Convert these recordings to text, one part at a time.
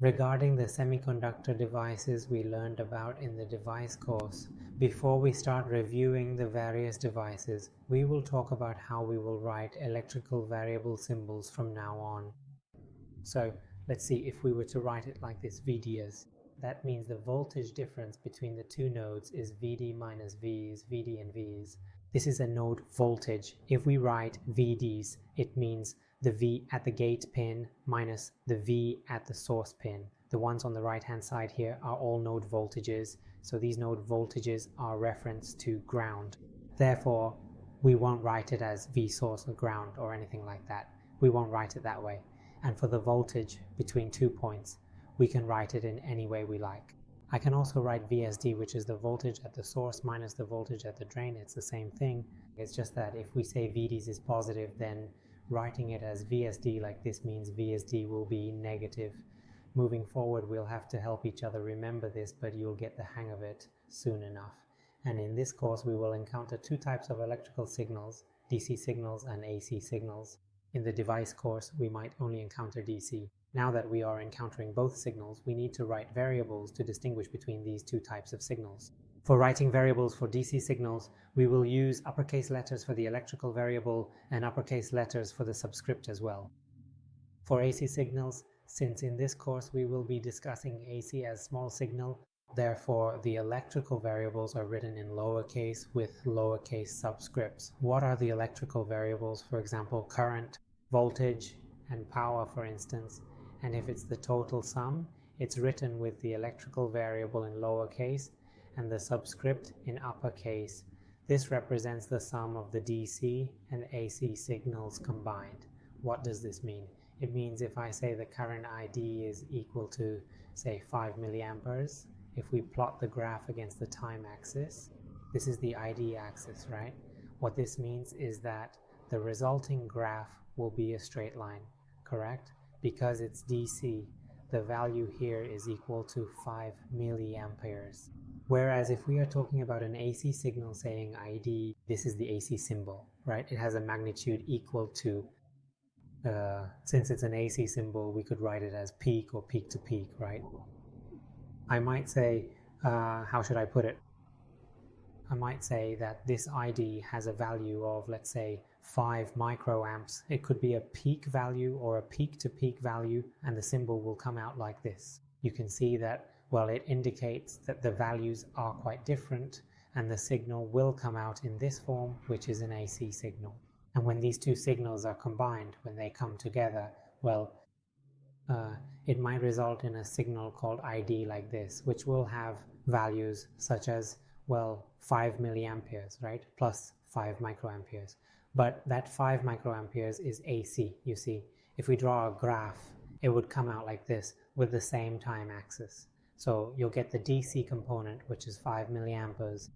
Regarding the semiconductor devices we learned about in the device course, before we start reviewing the various devices, we will talk about how we will write electrical variable symbols from now on. So let's see, if we were to write it like this, VDs, that means the voltage difference between the two nodes is VD minus Vs, VD and Vs. This is a node voltage. If we write VDs, it means the V at the gate pin minus the V at the source pin. The ones on the right hand side here are all node voltages, so these node voltages are referenced to ground. Therefore, we won't write it as V source or ground or anything like that. We won't write it that way. And for the voltage between 2 points, we can write it in any way we like. I can also write VSD, which is the voltage at the source minus the voltage at the drain. It's the same thing. It's just that if we say VDs is positive, then writing it as VSD like this means VSD will be negative. Moving forward, we'll have to help each other remember this, but you'll get the hang of it soon enough. And in this course, we will encounter two types of electrical signals, DC signals and AC signals. In the device course, we might only encounter DC. Now that we are encountering both signals, we need to write variables to distinguish between these two types of signals. For writing variables for DC signals, we will use uppercase letters for the electrical variable and uppercase letters for the subscript as well. For AC signals, since in this course we will be discussing AC as small signal, therefore the electrical variables are written in lowercase with lowercase subscripts. What are the electrical variables? For example, current, voltage, and power, for instance. And if it's the total sum, it's written with the electrical variable in lowercase and the subscript in uppercase. This represents the sum of the DC and AC signals combined. What does this mean? It means if I say the current ID is equal to, say, 5 milliamperes, if we plot the graph against the time axis, this is the ID axis, right? What this means is that the resulting graph will be a straight line, correct? Because it's DC, the value here is equal to 5 milliamperes. Whereas if we are talking about an AC signal saying ID, this is the AC symbol, right? It has a magnitude equal to, since it's an AC symbol, we could write it as peak or peak to peak, right? I might say, how should I put it? I might say that this ID has a value of, let's say, 5 microamps. It could be a peak value or a peak to peak value, and the symbol will come out like this. You can see that, well, it indicates that the values are quite different, and the signal will come out in this form, which is an AC signal. And when these two signals are combined, when they come together, well, it might result in a signal called ID like this, which will have values such as, well, 5 milliamperes, right? Plus 5 microamperes. But that 5 microamperes is AC, you see. If we draw a graph, it would come out like this with the same time axis. So you'll get the DC component, which is 5 milliamperes.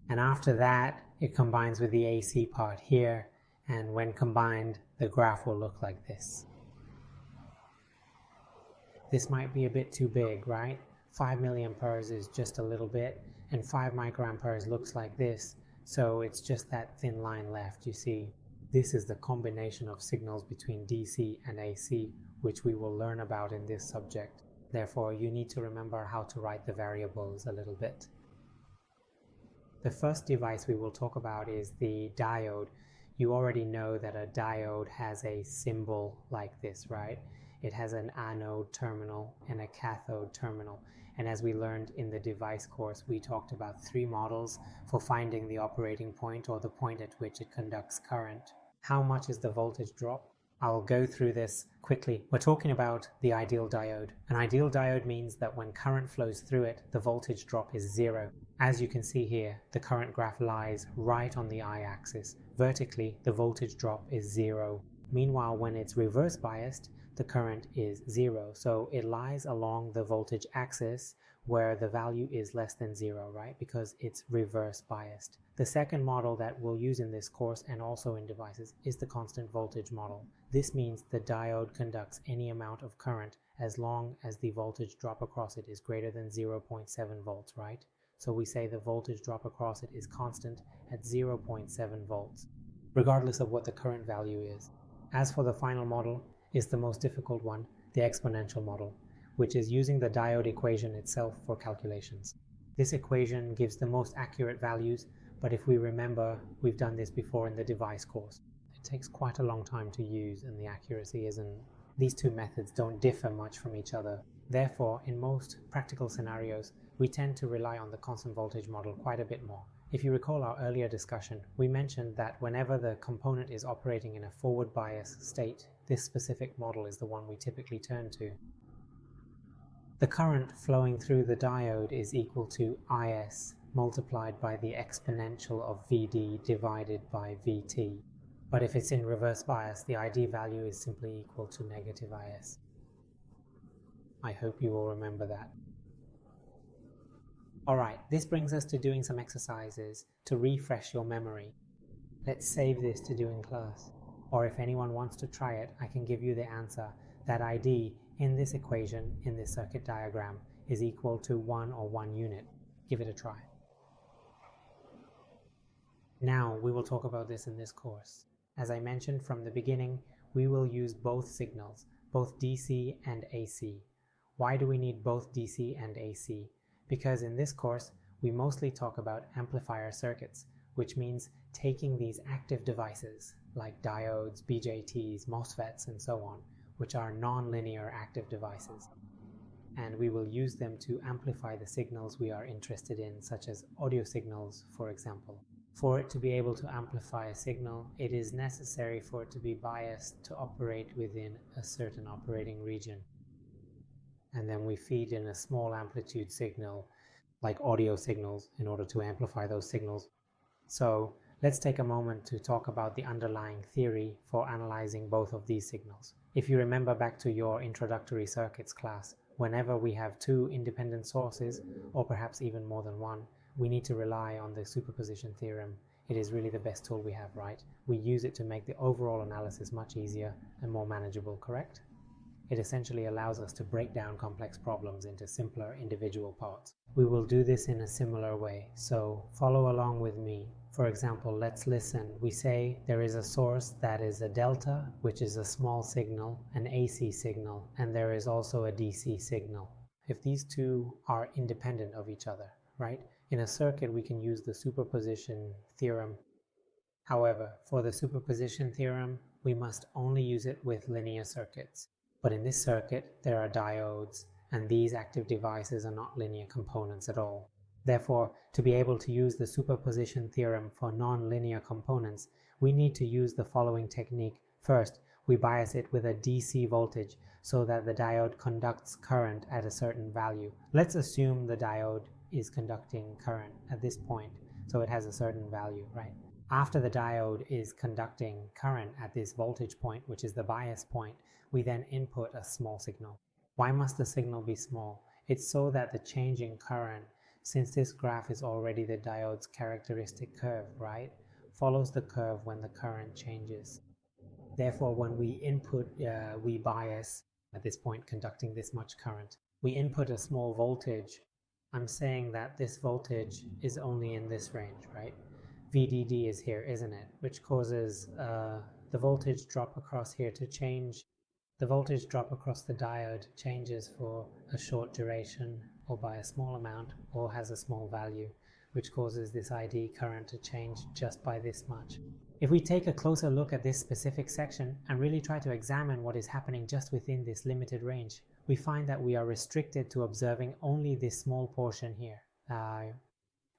And after that, it combines with the AC part here. And when combined, the graph will look like this. This might be a bit too big, right? 5 milliamperes is just a little bit, and 5 microamperes looks like this. So it's just that thin line left, you see. This is the combination of signals between DC and AC, which we will learn about in this subject. Therefore, you need to remember how to write the variables a little bit. The first device we will talk about is the diode. You already know that a diode has a symbol like this, right? It has an anode terminal and a cathode terminal. And as we learned in the device course, we talked about 3 models for finding the operating point or the point at which it conducts current. How much is the voltage drop? I'll go through this quickly. We're talking about the ideal diode. An ideal diode means that when current flows through it, the voltage drop is 0. As you can see here, the current graph lies right on the I-axis. Vertically, the voltage drop is 0. Meanwhile, when it's reverse biased, the current is 0. So it lies along the voltage axis where the value is less than 0, right? Because it's reverse biased. The second model that we'll use in this course and also in devices is the constant voltage model. This means the diode conducts any amount of current as long as the voltage drop across it is greater than 0.7 volts, right? So we say the voltage drop across it is constant at 0.7 volts, regardless of what the current value is. As for the final model, is the most difficult one, the exponential model. which is using the diode equation itself for calculations. This equation gives the most accurate values, but if we remember, we've done this before in the device course. It takes quite a long time to use, and the accuracy isn't. These two methods don't differ much from each other. Therefore, in most practical scenarios, we tend to rely on the constant voltage model quite a bit more. If you recall our earlier discussion, we mentioned that whenever the component is operating in a forward bias state, this specific model is the one we typically turn to. The current flowing through the diode is equal to Is multiplied by the exponential of Vd divided by Vt. But if it's in reverse bias, the ID value is simply equal to negative Is. I hope you will remember that. Alright, this brings us to doing some exercises to refresh your memory. Let's save this to do in class. Or if anyone wants to try it, I can give you the answer that ID in this equation, in this circuit diagram, is equal to 1 or 1 unit. Give it a try. Now we will talk about this in this course. As I mentioned from the beginning, we will use both signals, both DC and AC. Why do we need both DC and AC? Because in this course, we mostly talk about amplifier circuits, which means taking these active devices like diodes, BJTs, MOSFETs, and so on, which are non-linear active devices. And we will use them to amplify the signals we are interested in, such as audio signals, for example. For it to be able to amplify a signal, it is necessary for it to be biased to operate within a certain operating region. And then we feed in a small amplitude signal, like audio signals, in order to amplify those signals. So let's take a moment to talk about the underlying theory for analyzing both of these signals. If you remember back to your introductory circuits class, whenever we have two independent sources, or perhaps even more than one, we need to rely on the superposition theorem. It is really the best tool we have, right? We use it to make the overall analysis much easier and more manageable, correct? It essentially allows us to break down complex problems into simpler individual parts. We will do this in a similar way, so follow along with me. For example, let's listen. We say there is a source that is a delta, which is a small signal, an AC signal, and there is also a DC signal. If these two are independent of each other, right? In a circuit, we can use the superposition theorem. However, for the superposition theorem, we must only use it with linear circuits. But in this circuit, there are diodes, and these active devices are not linear components at all. Therefore, to be able to use the superposition theorem for non-linear components, we need to use the following technique. First, we bias it with a DC voltage so that the diode conducts current at a certain value. Let's assume the diode is conducting current at this point, so it has a certain value, right? After the diode is conducting current at this voltage point, which is the bias point, we then input a small signal. Why must the signal be small? It's so that the change in current, since this graph is already the diode's characteristic curve, right, follows the curve when the current changes. Therefore, when we input, we bias at this point conducting this much current. We input a small voltage. I'm saying that this voltage is only in this range, right? VDD is here, isn't it? Which causes the voltage drop across here to change. The voltage drop across the diode changes for a short duration or by a small amount or has a small value, which causes this ID current to change just by this much. If we take a closer look at this specific section and really try to examine what is happening just within this limited range, we find that we are restricted to observing only this small portion here.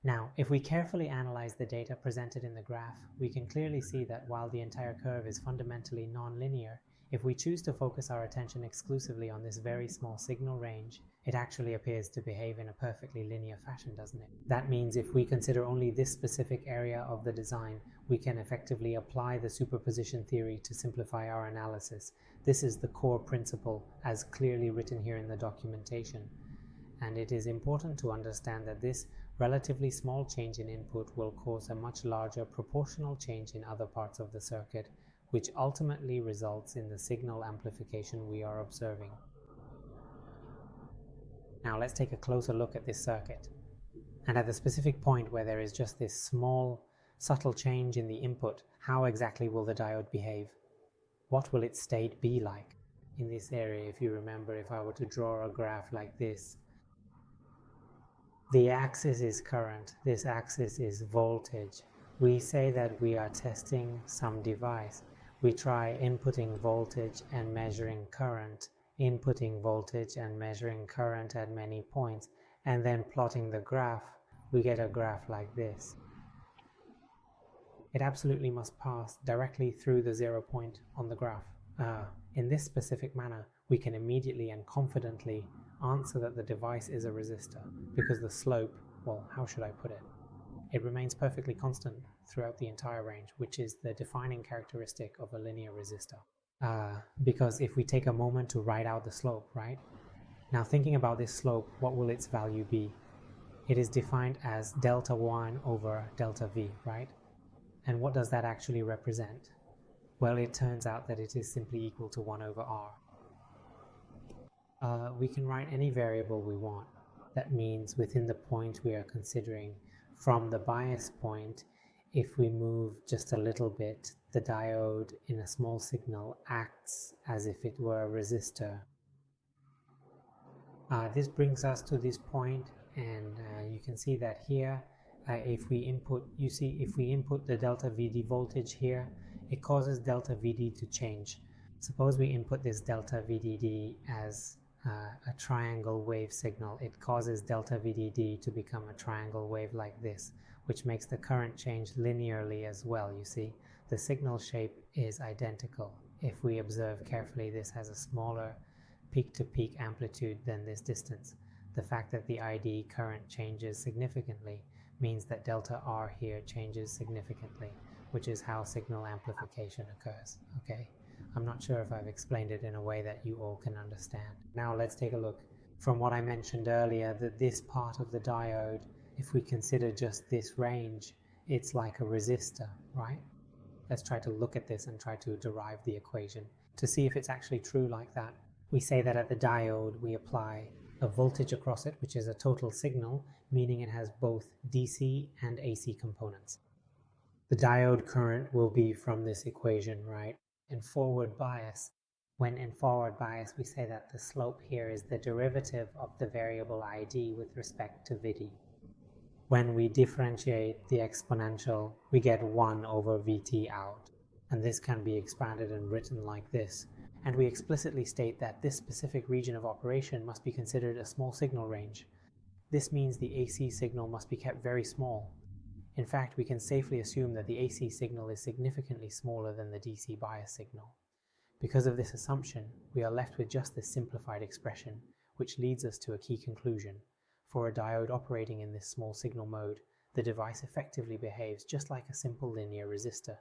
Now, if we carefully analyze the data presented in the graph, we can clearly see that while the entire curve is fundamentally non-linear, if we choose to focus our attention exclusively on this very small signal range, it actually appears to behave in a perfectly linear fashion, doesn't it? That means if we consider only this specific area of the design, we can effectively apply the superposition theory to simplify our analysis. This is the core principle as clearly written here in the documentation. And it is important to understand that this relatively small change in input will cause a much larger proportional change in other parts of the circuit, which ultimately results in the signal amplification we are observing. Now let's take a closer look at this circuit. And at the specific point where there is just this small, subtle change in the input, how exactly will the diode behave? What will its state be like? in this area, if you remember, if I were to draw a graph like this, the axis is current, this axis is voltage. We say that we are testing some device. We try inputting voltage and measuring current, inputting voltage and measuring current at many points, and then plotting the graph. We get a graph like this. It absolutely must pass directly through the 0 point on the graph. In this specific manner, we can immediately and confidently answer that the device is a resistor, because the slope, well, how should I put it? It remains perfectly constant throughout the entire range, which is the defining characteristic of a linear resistor. Because if we take a moment to write out the slope, right? Now thinking about this slope, what will its value be? It is defined as delta 1 over delta V, right? And what does that actually represent? Well, it turns out that it is simply equal to 1 over R. We can write any variable we want. That means within the point we are considering, from the bias point, if we move just a little bit, the diode in a small signal acts as if it were a resistor. This brings us to this point, and you can see that here, if we input the delta VD voltage here, it causes delta VD to change. Suppose we input this delta VDD as a triangle wave signal. It causes delta VDD to become a triangle wave like this, which makes the current change linearly as well. You see, the signal shape is identical. If we observe carefully, this has a smaller peak-to-peak amplitude than this distance. The fact that the ID current changes significantly means that delta R here changes significantly, which is how signal amplification occurs. Okay, I'm not sure if I've explained it in a way that you all can understand. Now let's take a look. From what I mentioned earlier, that this part of the diode, if we consider just this range, it's like a resistor, right? Let's try to look at this and try to derive the equation to see if it's actually true like that. We say that at the diode we apply a voltage across it, which is a total signal, meaning it has both DC and AC components. The diode current will be from this equation, right? In forward bias, when in forward bias we say that the slope here is the derivative of the variable ID with respect to VD. When we differentiate the exponential, we get 1 over VT out, and this can be expanded and written like this. And we explicitly state that this specific region of operation must be considered a small signal range. This means the AC signal must be kept very small. In fact, we can safely assume that the AC signal is significantly smaller than the DC bias signal. Because of this assumption, we are left with just this simplified expression, which leads us to a key conclusion. For a diode operating in this small signal mode, the device effectively behaves just like a simple linear resistor.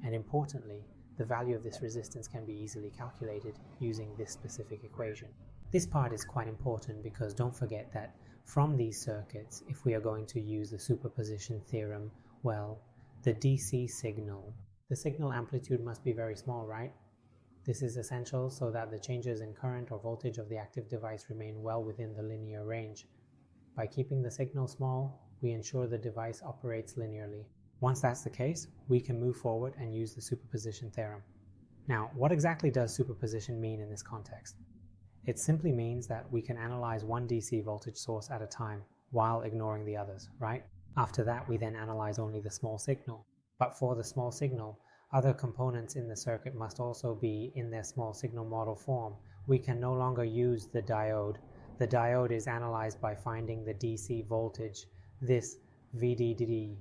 And importantly, the value of this resistance can be easily calculated using this specific equation. This part is quite important because don't forget that from these circuits, if we are going to use the superposition theorem, well, the DC signal, the signal amplitude must be very small, right? This is essential so that the changes in current or voltage of the active device remain well within the linear range. By keeping the signal small, we ensure the device operates linearly. Once that's the case, we can move forward and use the superposition theorem. Now, what exactly does superposition mean in this context? It simply means that we can analyze one DC voltage source at a time while ignoring the others, right? After that, we then analyze only the small signal. But for the small signal, other components in the circuit must also be in their small signal model form. We can no longer use the diode. The diode is analyzed by finding the DC voltage, this VDD,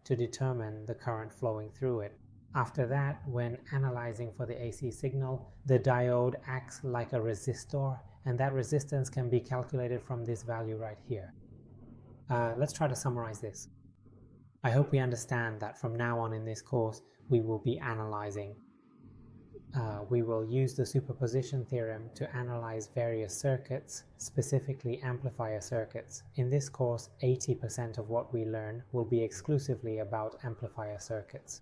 to determine the current flowing through it. After that, when analyzing for the AC signal, the diode acts like a resistor, and that resistance can be calculated from this value right here. Let's try to summarize this. I hope we understand that from now on in this course, we will be analyzing. We will use the superposition theorem to analyze various circuits, specifically amplifier circuits. In this course, 80% of what we learn will be exclusively about amplifier circuits.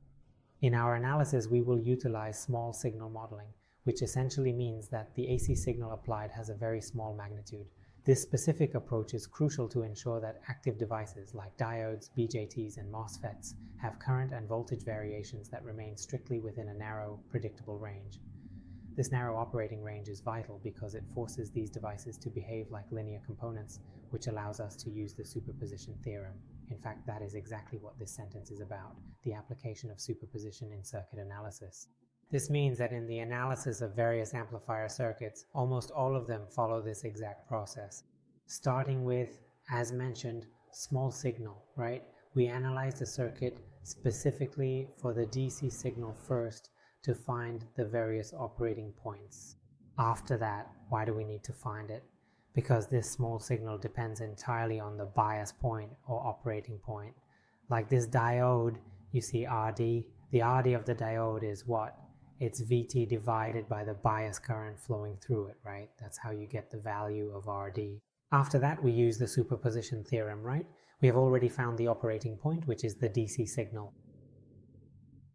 In our analysis, we will utilize small signal modeling, which essentially means that the AC signal applied has a very small magnitude. This specific approach is crucial to ensure that active devices like diodes, BJTs, and MOSFETs have current and voltage variations that remain strictly within a narrow, predictable range. This narrow operating range is vital because it forces these devices to behave like linear components, which allows us to use the superposition theorem. In fact, that is exactly what this sentence is about, the application of superposition in circuit analysis. This means that in the analysis of various amplifier circuits, almost all of them follow this exact process. Starting with, as mentioned, small signal, right? We analyze the circuit specifically for the DC signal first to find the various operating points. After that, why do we need to find it? Because this small signal depends entirely on the bias point or operating point. Like this diode, you see RD. The RD of the diode is what? It's VT divided by the bias current flowing through it, right? That's how you get the value of RD. After that, we use the superposition theorem, right? We have already found the operating point, which is the DC signal.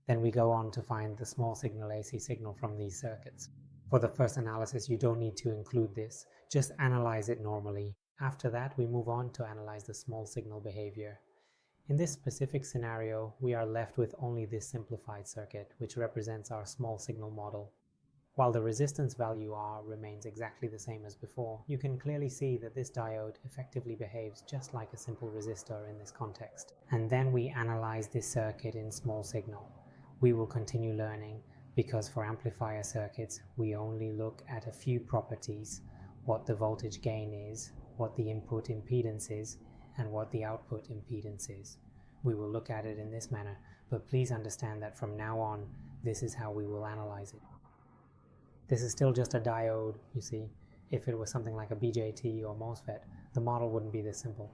Then we go on to find the small signal AC signal from these circuits. For the first analysis, you don't need to include this. Just analyze it normally. After that, we move on to analyze the small signal behavior. In this specific scenario, we are left with only this simplified circuit, which represents our small signal model. While the resistance value R remains exactly the same as before, you can clearly see that this diode effectively behaves just like a simple resistor in this context. And then we analyze this circuit in small signal. We will continue learning because for amplifier circuits, we only look at a few properties: what the voltage gain is, what the input impedance is, and what the output impedance is. We will look at it in this manner, but please understand that from now on, this is how we will analyze it. This is still just a diode, you see. If it was something like a BJT or MOSFET, the model wouldn't be this simple.